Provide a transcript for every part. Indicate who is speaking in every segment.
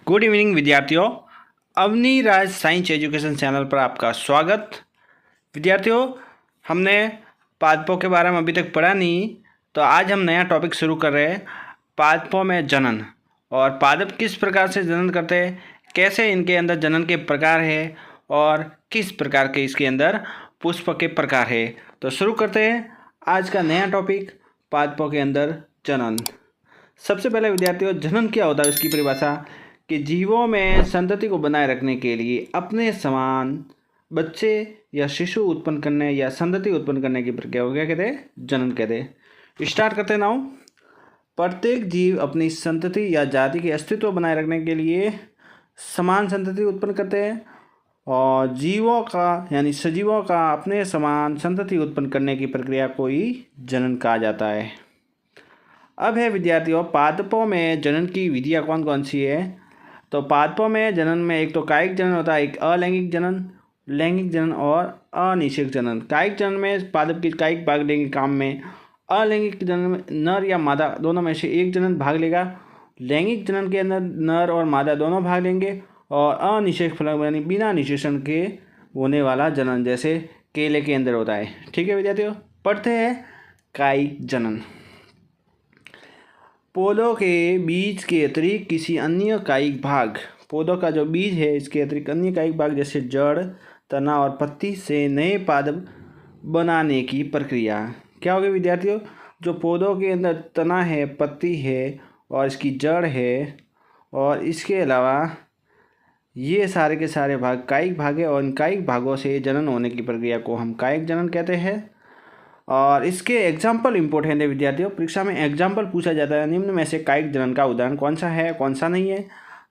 Speaker 1: Good evening विद्यार्थियों, अवनी राज science education channel पर आपका स्वागत। विद्यार्थियों, हमने पादपों के बारे में अभी तक पढ़ा नहीं, तो आज हम नया टॉपिक शुरू कर रहे हैं। पादपों में जनन और पादप किस प्रकार से जनन करते हैं, कैसे इनके अंदर जनन के प्रकार है और किस प्रकार के इसके अंदर पुष्प के प्रकार है। तो शुरू करते हैं आज का नया टॉपिक, पादपों के अंदर जनन। सबसे पहले विद्यार्थियों, जनन क्या होता है इसकी परिभाषा कि जीवों में संतति को बनाए रखने के लिए अपने समान बच्चे या शिशु उत्पन्न करने या संतति उत्पन्न करने की प्रक्रिया को क्या कहते हैं, जनन कहते हैं। स्टार्ट करते हैं नाउ। प्रत्येक जीव अपनी संतति या जाति के अस्तित्व बनाए रखने के लिए समान संतति उत्पन्न करते हैं और जीवों का यानी सजीवों का अपने समान संतति उत्पन्न करने की प्रक्रिया को ही जनन कहा जाता है। अब है विद्यार्थियों, पादपों में जनन की विधियाँ कौन कौन सी है। तो पादपों में जनन में एक तो कायिक जनन होता है, एक अलैंगिक जनन, लैंगिक जनन और अनिषेक जनन। कायिक जनन में पादप की कायिक भाग लेंगे काम में। अलैंगिक जनन में नर या मादा दोनों में से एक जनन भाग लेगा। लैंगिक जनन के अंदर नर और मादा दोनों भाग लेंगे। और अनिषेक फलन यानी बिना निषेचन के होने वाला जनन जैसे केले के अंदर होता है। ठीक है विद्यार्थियों, पढ़ते हैं कायिक जनन। पौधों के बीज के अतिरिक्त किसी अन्य कायिक भाग, पौधों का जो बीज है इसके अतिरिक्त अन्य कायिक भाग जैसे जड़, तना और पत्ती से नए पादप बनाने की प्रक्रिया क्या होगी विद्यार्थियों। जो पौधों के अंदर तना है, पत्ती है और इसकी जड़ है और इसके अलावा ये सारे के सारे भाग कायिक भाग है और इन कायिक भागों से जनन होने की प्रक्रिया को हम कायिक जनन कहते हैं। और इसके एग्जाम्पल इम्पोर्टेंट है विद्यार्थियों, परीक्षा में एग्जाम्पल पूछा जाता है। निम्न में से कायिक जनन का उदाहरण कौन सा है, कौन सा नहीं है।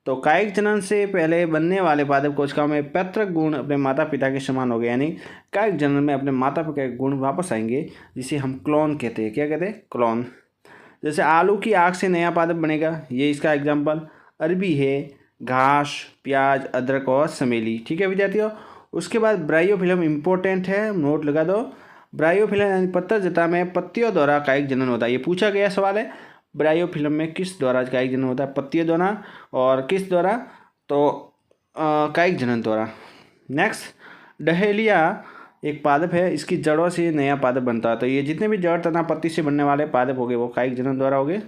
Speaker 1: तो कायिक जनन से पहले बनने वाले पादप कोशिकाओं में पैतृक गुण अपने माता पिता के समान हो गए, यानी कायिक जनन में अपने माता पिता के गुण वापस आएंगे, जिसे हम क्लोन कहते हैं। क्या कहते हैं, क्लोन। जैसे आलू की आँख से नया पादप बनेगा, ये इसका एग्जाम्पल। अरबी है, घास, प्याज, अदरक और समेली। ठीक है विद्यार्थियों। उसके बाद ब्रायोफिल्म इम्पोर्टेंट है, नोट लगा दो। ब्रायोफिल्म यानी पत्तर जटा में पत्तियों द्वारा कायिक जनन होता है। ये पूछा गया सवाल है, ब्रायोफिल्म में किस द्वारा कायिक जनन होता है, पत्तियों द्वारा और किस द्वारा, तो कायिक जनन द्वारा। नेक्स्ट, डहेलिया एक पादप है, इसकी जड़ों से नया पादप बनता है। तो ये जितने भी जड़ तना पत्ती से बनने वाले पादप हो गए वो कायिक जनन द्वारा हो गए।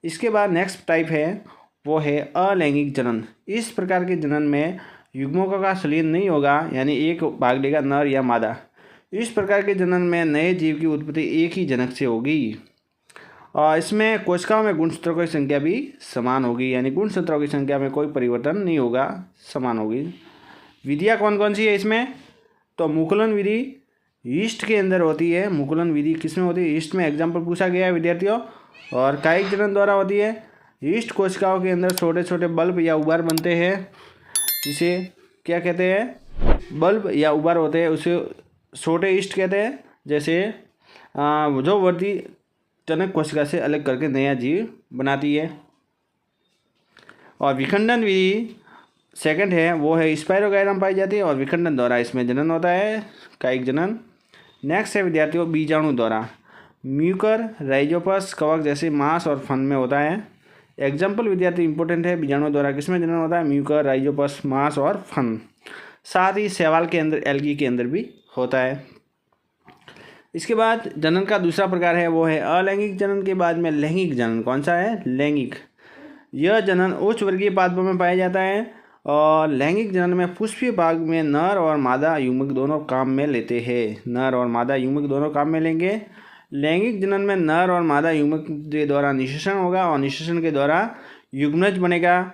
Speaker 1: इसके बाद नेक्स्ट टाइप है वो है अलैंगिक जनन। इस प्रकार के जनन में युग्मकों का संलीन नहीं होगा, यानी एक भाग लेगा नर या मादा। इस प्रकार के जनन में नए जीव की उत्पत्ति एक ही जनक से होगी और इसमें कोशिकाओं में गुणसूत्रों की संख्या भी समान होगी, यानी गुणसूत्रों की संख्या में कोई परिवर्तन नहीं होगा, समान होगी। विधियाँ कौन कौन सी है इसमें, तो मुकुलन विधि ईस्ट के अंदर होती है। मुकुलन विधि किसमें होती है, ईस्ट में एग्जाम्पल पूछा गया है विद्यार्थियों। और कायिक जनन द्वारा होती है। ईस्ट कोशिकाओं के अंदर छोटे छोटे बल्ब या उबार बनते हैं, जिसे क्या कहते हैं, बल्ब या उबार होते हैं, उसे छोटे ईस्ट कहते हैं। जैसे जो वर्दी जनक कोशिका से अलग करके नया जीव बनाती है। और विखंडन विधि सेकंड है, वो है स्पाइरोगाइरा में पाई जाती है और विखंडन द्वारा इसमें जनन होता है, कायिक जनन। नेक्स्ट है विद्यार्थियों बीजाणु द्वारा, म्यूकर, राइजोपस, कवक जैसे मांस और फन में होता है। एग्जाम्पल विद्यार्थी इंपॉर्टेंट है, बीजाणु द्वारा किसमें जनन होता है, म्यूकर, राइजोपस, मांस और फन। साथ ही शैवाल के अंदर, एल्गी के अंदर भी होता है। इसके बाद जनन का दूसरा प्रकार है वो है अलैंगिक जनन। के बाद में लैंगिक जनन। कौन सा है, लैंगिक। यह जनन उच्च वर्गीय पादपों में पाया जाता है और लैंगिक जनन में पुष्पीय भाग में नर और मादा युग्मक दोनों काम में लेते हैं। नर और मादा युग्मक दोनों काम में लेंगे। लैंगिक जनन में नर और मादा युग्मक के द्वारा निषेचन होगा और निषेचन के द्वारा युग्मनज बनेगा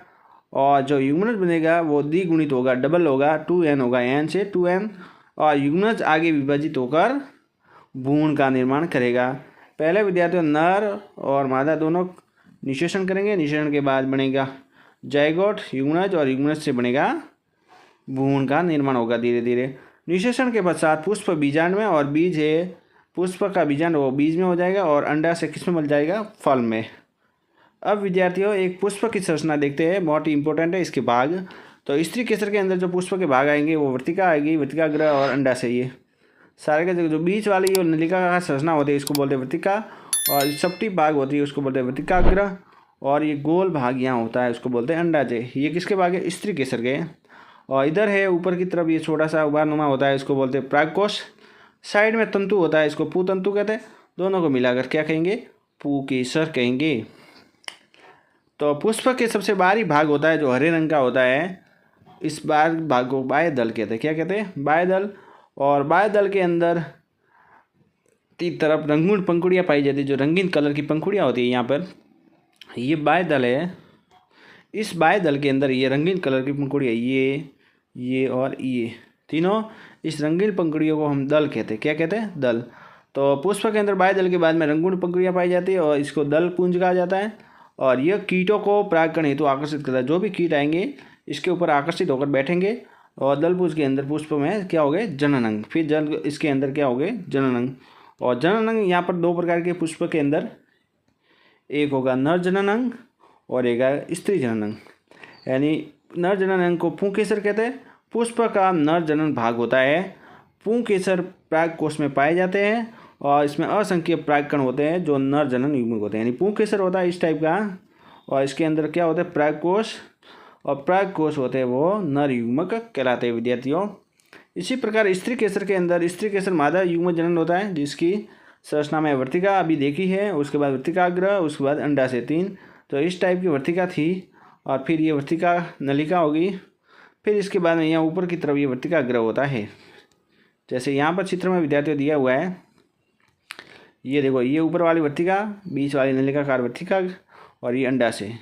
Speaker 1: और जो युग्मनज बनेगा वो द्विगुणित होगा, डबल होगा, 2n होगा, n से 2n। और युग्मनज आगे विभाजित होकर भ्रूण का निर्माण करेगा। पहले विद्यार्थियों नर और मादा दोनों निषेचन करेंगे, निषेचन के बाद बनेगा जाइगोट, युग्मनज और युग्मनज से बनेगा भ्रूण का निर्माण होगा धीरे धीरे। निषेचन के पश्चात पुष्प बीजांड में और बीज है पुष्प का बीजांड वो बीज में हो जाएगा और अंडा से किस में मिल जाएगा, फल में। अब विद्यार्थियों एक पुष्प की संरचना देखते हैं, बहुत ही इंपॉर्टेंट है इसके भाग। तो स्त्री केसर के अंदर जो पुष्प के भाग आएंगे वो वर्तिका आएगी, वर्तिका ग्रह और अंडा से। ये सारे के जो बीच वाली जो नलिका का संरचना होती है इसको बोलते हैं वर्तिका और सप्टी भाग होती है उसको बोलते हैं वर्तिका ग्रह। और ये गोल भाग यहाँ होता है, उसको बोलते हैं अंडाशय। ये किसके भाग है? स्त्री केसर के। और इधर है ऊपर की तरफ ये छोटा सा उभारनुमा होता है, इसको बोलते हैं परागकोश। साइड में तंतु होता है, इसको पुतंतु कहते हैं। दोनों को मिलाकर क्या कहेंगे? पुकेसर कहेंगे। तो पुष्प के सबसे बाहरी भाग होता है जो हरे रंग का होता है, इस भाग को बाह्य दल कहते हैं। क्या कहते हैं? बाह्य दल। और बाह्य दल के अंदर की तरफ रंगीन पंखुड़ियाँ पाई जाती है, जो रंगीन कलर की पंखुड़ियाँ होती है यहाँ पर, ये बाह्य दल है। इस बाह्य दल के अंदर ये रंगीन कलर की पंखुड़ियाँ, ये और ये तीनों, इस रंगीन पंखुड़ियों को हम दल कहते हैं। क्या कहते हैं? दल। तो पुष्प के अंदर बाह्य दल के बाद में रंगीन पंखुड़ियाँ पाई जाती है और इसको दल पुंज कहा जाता है। और यह कीटों को परागकण हेतु आकर्षित करता है। जो भी कीट आएंगे इसके ऊपर आकर्षित होकर बैठेंगे और दलपुंज के अंदर पुष्प में क्या हो गए? जनन अंग। फिर जल इसके अंदर क्या हो गए? जनन अंग। और जनन अंग यहाँ पर दो प्रकार के पुष्प के अंदर, एक होगा नर जनन अंग और एक है स्त्री जनन अंग। यानी नर जनन अंग को पुंकेसर कहते हैं। पुष्प का नर जनन भाग होता है, पुंकेसर परागकोश में पाए जाते हैं और इसमें असंख्य परागकण होते हैं जो नर जनन युग्मक होते हैं। यानी पुंकेसर होता है इस टाइप का और इसके अंदर क्या होता है? परागकोश। और परागकोश होते हैं वो नर युग्मक कहलाते हैं विद्यार्थियों। इसी प्रकार स्त्री केसर के अंदर स्त्री केसर मादा युग्म जनन होता है, जिसकी संरचना में वर्तिका अभी देखी है, उसके बाद वर्तिकाग्र, उसके बाद अंडाशय 3। तो इस टाइप की वर्तिका थी और फिर ये वर्तिका नलिका होगी। फिर इसके बाद में यहाँ ऊपर की तरफ ये वर्तिकाग्र होता है, जैसे यहाँ पर चित्र में विद्यार्थियों दिया हुआ है। ये देखो, ये ऊपर वाली वर्तिका, बीच वाली नलिकाकार वर्तिका और ये अंडाशय।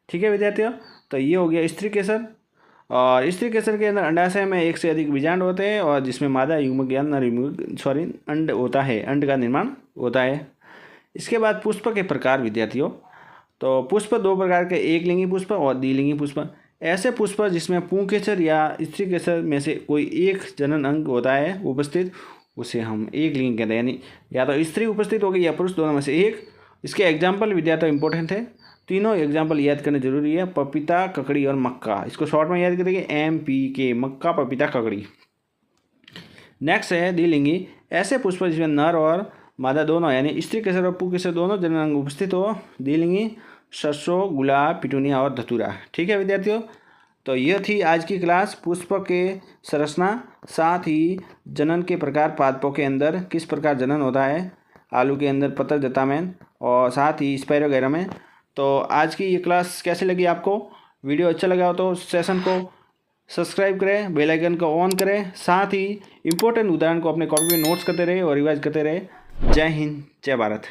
Speaker 1: ठीक है विद्यार्थियों, तो ये हो गया स्त्री केसर। और स्त्री केसर के अंदर अंडाशय में एक से अधिक बीजांड होते हैं और जिसमें मादा युग्मक या नर युग्मक अंड होता है, अंड का निर्माण होता है। इसके बाद पुष्प के प्रकार विद्यार्थियों, तो पुष्प दो प्रकार के, एक लिंगी पुष्प और द्विलिंगी पुष्प। ऐसे पुष्प जिसमें पुंकेसर या स्त्री केसर में से कोई एक जनन अंग होता है उपस्थित, उसे हम एक लिंग कहते हैं। यानी या तो स्त्री उपस्थित होगी या पुरुष, दोनों में से एक। इसके एग्जाम्पल विद्यार्थियों इंपॉर्टेंट है, तीनों एग्जाम्पल याद करने जरूरी है। पपीता, ककड़ी और मक्का, इसको शॉर्ट में याद करेंगे MPK, मक्का, पपीता, ककड़ी। नेक्स्ट है द्विलिंगी, ऐसे पुष्प जिसमें नर और मादा दोनों यानी स्त्री केसर और पुंकेसर दोनों जनन अंग उपस्थित हो। द्विलिंगी सरसों, गुलाब, पिटूनिया और धतूरा। ठीक है विद्यार्थियों, तो यह थी आज की क्लास। पुष्प के संरचना, साथ ही जनन के प्रकार, पादपों के अंदर किस प्रकार जनन होता है, आलू के अंदर पतर जता में, और साथ ही स्पाइरोगैरा में। तो आज की ये क्लास कैसे लगी आपको? वीडियो अच्छा लगा हो तो सेशन को सब्सक्राइब करें, बेल आइकन को ऑन करें, साथ ही इंपॉर्टेंट उदाहरण को अपने कॉपी में नोट्स करते रहे और रिवाइज करते रहे। जय हिंद, जय भारत।